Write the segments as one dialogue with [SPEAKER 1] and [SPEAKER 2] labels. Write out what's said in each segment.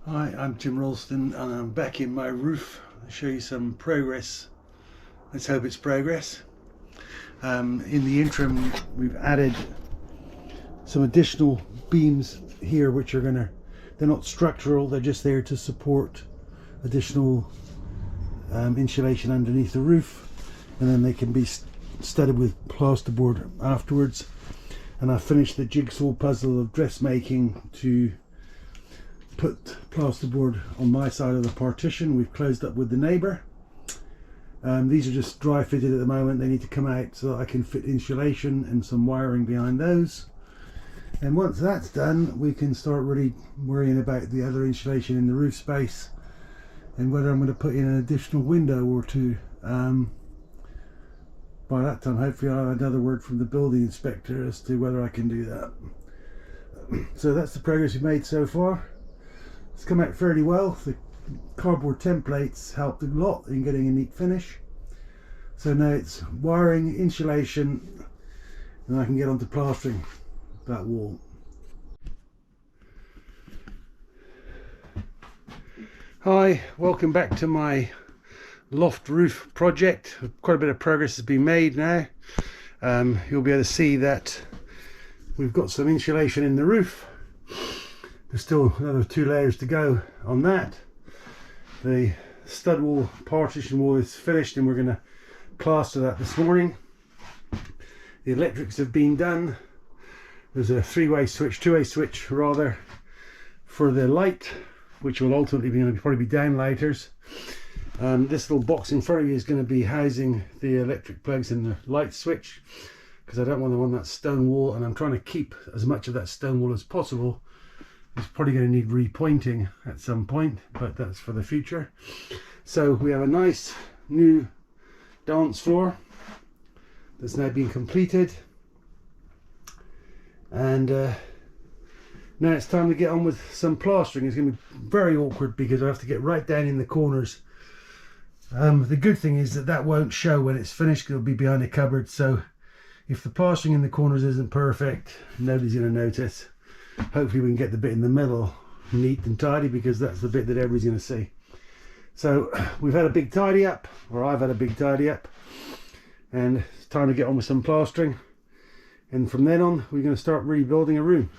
[SPEAKER 1] Hi, I'm Tim Ralston and I'm back in my roof. I'll show you some progress. Let's hope it's progress. In the interim, we've added some additional beams here which are they're not structural, they're just there to support additional insulation underneath the roof, and then they can be studded with plasterboard afterwards. And I finished the jigsaw puzzle of dressmaking to put plasterboard on my side of the partition. We've closed up with the neighbour. These are just dry fitted at the moment. They need to come out so that I can fit insulation and some wiring behind those. And once that's done, we can start really worrying about the other insulation in the roof space and whether I'm going to put in an additional window or two. By that time, hopefully I'll have another word from the building inspector as to whether I can do that. So that's the progress we've made so far. It's come out fairly well. The cardboard templates helped a lot in getting a neat finish. So now it's wiring, insulation, and I can get onto plastering that wall. Hi, welcome back to my loft roof project. Quite a bit of progress has been made now. You'll be able to see that we've got some insulation in the roof. There's still another 2 layers to go on that. The stud wall, partition wall is finished and we're going to plaster that this morning. The electrics have been done. There's a 3-way switch, 2-way switch rather, for the light, which will ultimately probably be downlighters. This little box in front of you is going to be housing the electric plugs and the light switch, because I don't want them on that stone wall, and I'm trying to keep as much of that stone wall as possible. It's probably going to need repointing at some point, but that's for the future. So we have a nice new dance floor that's now been completed, and now it's time to get on with some plastering. It's going to be very awkward because I have to get right down in the corners. The good thing is that won't show when it's finished, because it'll be behind a cupboard, so if the plastering in the corners isn't perfect, nobody's going to notice. Hopefully we can get the bit in the middle neat and tidy, because that's the bit that everybody's going to see. So we've had a big tidy up, or I've had a big tidy up, and it's time to get on with some plastering, and from then on we're going to start rebuilding a room.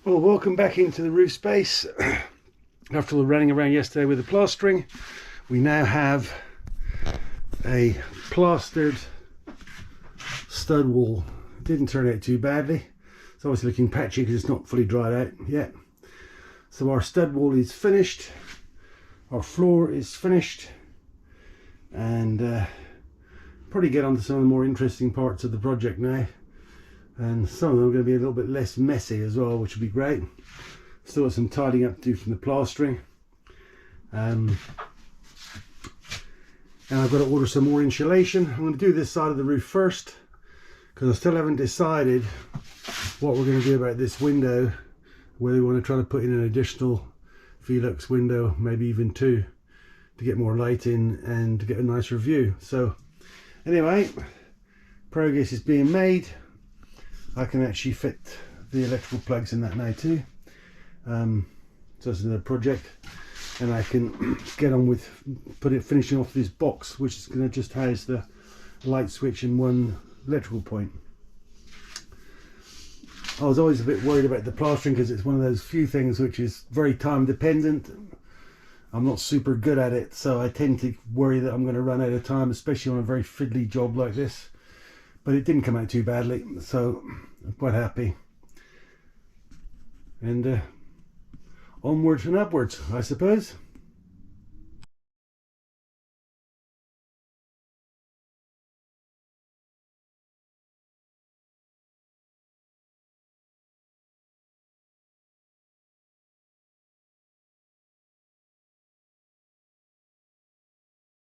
[SPEAKER 1] Well, welcome back into the roof space. After all running around yesterday with the plastering, we now have a plastered stud wall. It didn't turn out too badly. It's obviously looking patchy because it's not fully dried out yet. So our stud wall is finished, our floor is finished, and probably get on to some of the more interesting parts of the project now. And some of them are going to be a little bit less messy as well, which will be great. Still got some tidying up to do from the plastering, and I've got to order some more insulation. I'm going to do this side of the roof first, because I still haven't decided what we're going to do about this window, whether we want to try to put in an additional Velux window, maybe even 2, to get more light in and to get a nicer view. So anyway, progress is being made. I can actually fit the electrical plugs in that now too. So that's another project, and I can get on with finishing off this box, which is going to just house the light switch and 1 electrical point. I was always a bit worried about the plastering because it's one of those few things which is very time dependent. I'm not super good at it, so I tend to worry that I'm going to run out of time, especially on a very fiddly job like this. But it didn't come out too badly, so I'm quite happy. And onwards and upwards, I suppose.